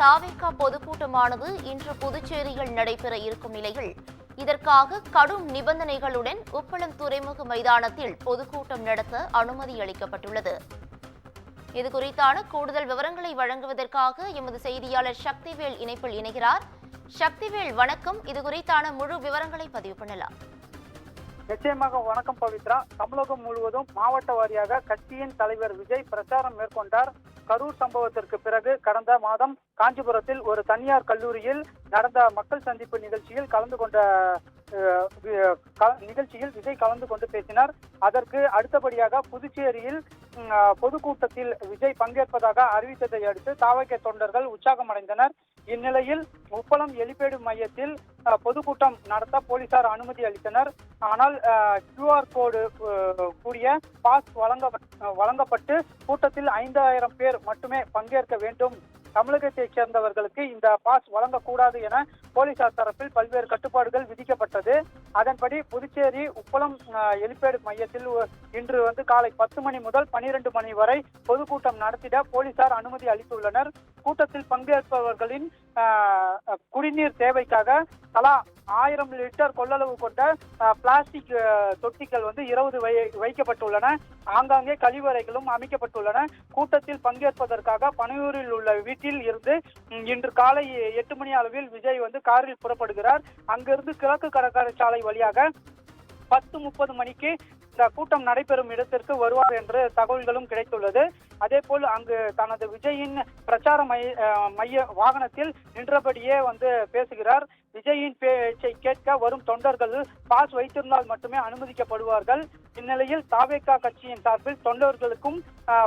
தாவேகா பொதுக்கூட்டமானது இன்று புதுச்சேரியில் நடைபெற இருக்கும் நிலையில் இதற்காக கடும் நிபந்தனைகளுடன் உப்பளம் துறைமுக மைதானத்தில் பொதுக்கூட்டம் நடத்த அனுமதி அளிக்கப்பட்டுள்ளது. இதுகுறித்தான கூடுதல் விவரங்களை வழங்குவதற்காக எமது செய்தியாளர் சக்திவேல் இணைப்பில் இணைகிறார். சக்திவேல், வணக்கம். இதுகுறித்தான முழு விவரங்களை பதிவு பண்ணலாம். நிச்சயமாக வணக்கம் பவித்ரா. தமிழகம் முழுவதும் மாவட்ட வாரியாக கட்சியின் தலைவர் விஜய் பிரச்சாரம் மேற்கொண்டார். கரூர் சம்பவத்திற்கு பிறகு கடந்த மாதம் காஞ்சிபுரத்தில் ஒரு தனியார் கல்லூரியில் நடந்த மக்கள் சந்திப்பு நிகழ்ச்சியில் விஜய் கலந்து கொண்டு பேசினார். அதற்கு அடுத்தபடியாக புதுச்சேரியில் பொதுக்கூட்டத்தில் விஜய் பங்கேற்பதாக அறிவித்ததை அடுத்து தாவேகா தொண்டர்கள் உற்சாகமடைந்தனர். இந்நிலையில் உப்பளம் எலிப்பேடு மையத்தில் பொதுக்கூட்டம் நடத்த போலீசார் அனுமதி அளித்தனர். ஆனால் QR கோடு கூடிய பாஸ் வழங்கப்பட்டு கூட்டத்தில் 5000 பேர் மட்டுமே பங்கேற்க வேண்டும், தமிழகத்தைச் சேர்ந்தவர்களுக்கு இந்த பாஸ் வழங்கக்கூடாது என போலீசார் தரப்பில் பல்வேறு கட்டுப்பாடுகள் விதிக்கப்பட்டது. அதன்படி புதுச்சேரி உப்பளம் எலிப்பேடு மையத்தில் இன்று காலை 10 மணி முதல் 12 மணி வரை பொதுக்கூட்டம் நடத்திட போலீசார் அனுமதி அளித்துள்ளனர். கூட்டத்தில் பங்கேற்பவர்களின் குடிநீர் தேவைக்காக தலா 1000 லிட்டர் கொள்ளளவு கொண்ட பிளாஸ்டிக் தொட்டிகள் 20 வைக்கப்பட்டுள்ளன. ஆங்காங்கே கழிவறைகளும் அமைக்கப்பட்டுள்ளன. கூட்டத்தில் பங்கேற்பதற்காக பனையூரில் உள்ள வீட்டில் இருந்து இன்று காலை 8 மணி அளவில் விஜய் காரில் புறப்படுகிறார். அங்கிருந்து கிழக்கு கடற்கரை சாலை வழியாக 10:30 மணிக்கு இந்த கூட்டம் நடைபெறும் இடத்திற்கு வருவார் என்று தகவல்களும் கிடைத்துள்ளது. அதே போல் அங்கு தனது விஜயின் பிரச்சார மைய வாகனத்தில் நின்றபடியே பேசுகிறார். விஜயின் பேச்சை கேட்க வரும் தொண்டர்கள் பாஸ் வைத்திருந்தால் மட்டுமே அனுமதிக்கப்படுவார்கள். இந்நிலையில் தாவேகா கட்சியின் சார்பில் தொண்டர்களுக்கும்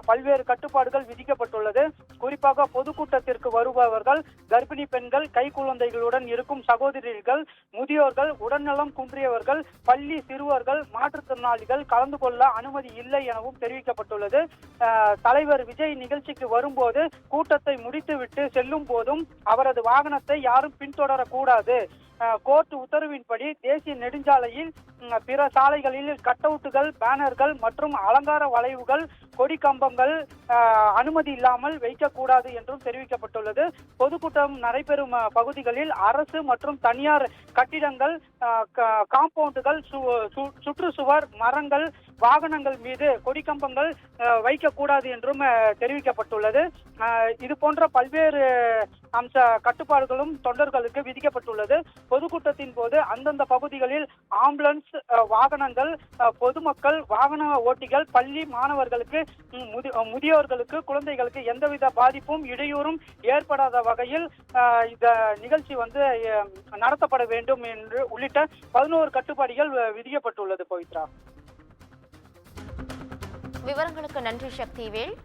பல்வேறு கட்டுப்பாடுகள் விதிக்கப்பட்டுள்ளது. குறிப்பாக பொதுக்கூட்டத்திற்கு வருபவர்கள் கர்ப்பிணி பெண்கள், கை குழந்தைகளுடன் இருக்கும் சகோதரிகள், முதியோர்கள், உடல்நலம் குன்றியவர்கள், பள்ளி சிறுவர்கள், மாற்றுத்திறனாளிகள் கலந்து கொள்ள அனுமதி இல்லை எனவும் தெரிவிக்கப்பட்டுள்ளது. தலைவர் விஜய் நிகழ்ச்சிக்கு வரும்போது கூட்டத்தை முடித்துவிட்டு செல்லும் போதும் அவரது வாகனத்தை யாரும் பின்தொடரக்கூடாது. கோர்ட் உத்தரவின்படி தேசிய நெடுஞ்சாலையில் பிற சாலைகளில் கட் அவுட்டுகள், பேனர்கள் மற்றும் அலங்கார வளைவுகள், கொடி கம்பங்கள் அனுமதி இல்லாமல் வைக்கக்கூடாது என்றும் தெரிவிக்கப்பட்டுள்ளது. பொதுக்கூட்டம் நடைபெறும் பகுதிகளில் அரசு மற்றும் தனியார் கட்டிடங்கள், காம்பவுண்டுகள், சுற்றுச்சுவர், மரங்கள், வாகனங்கள் மீது கொடி கம்பங்கள் வைக்கக்கூடாது என்றும் தெரிவிக்கப்பட்டுள்ளது. இது போன்ற பல்வேறு அம்ச கட்டுப்பாடுகளும் தொண்டர்களுக்கு விதிக்கப்பட்டுள்ளது. பொதுக்கூட்டத்தின் போது அந்தந்த பகுதிகளில் ஆம்புலன்ஸ் வாகனங்கள், பொதுமக்கள், வாகன ஓட்டிகள், பள்ளி மாணவர்களுக்கு, முதியோர்களுக்கு, குழந்தைகளுக்கு எந்தவித பாதிப்பும் இடையூறும் ஏற்படாத வகையில் இந்த நிகழ்ச்சி நடத்தப்பட வேண்டும் என்று உள்ளிட்ட 11 கட்டுப்பாடுகள் விதிக்கப்பட்டுள்ளது. பவித்ரா, விவரங்களுக்கு நன்றி சக்திவேல்.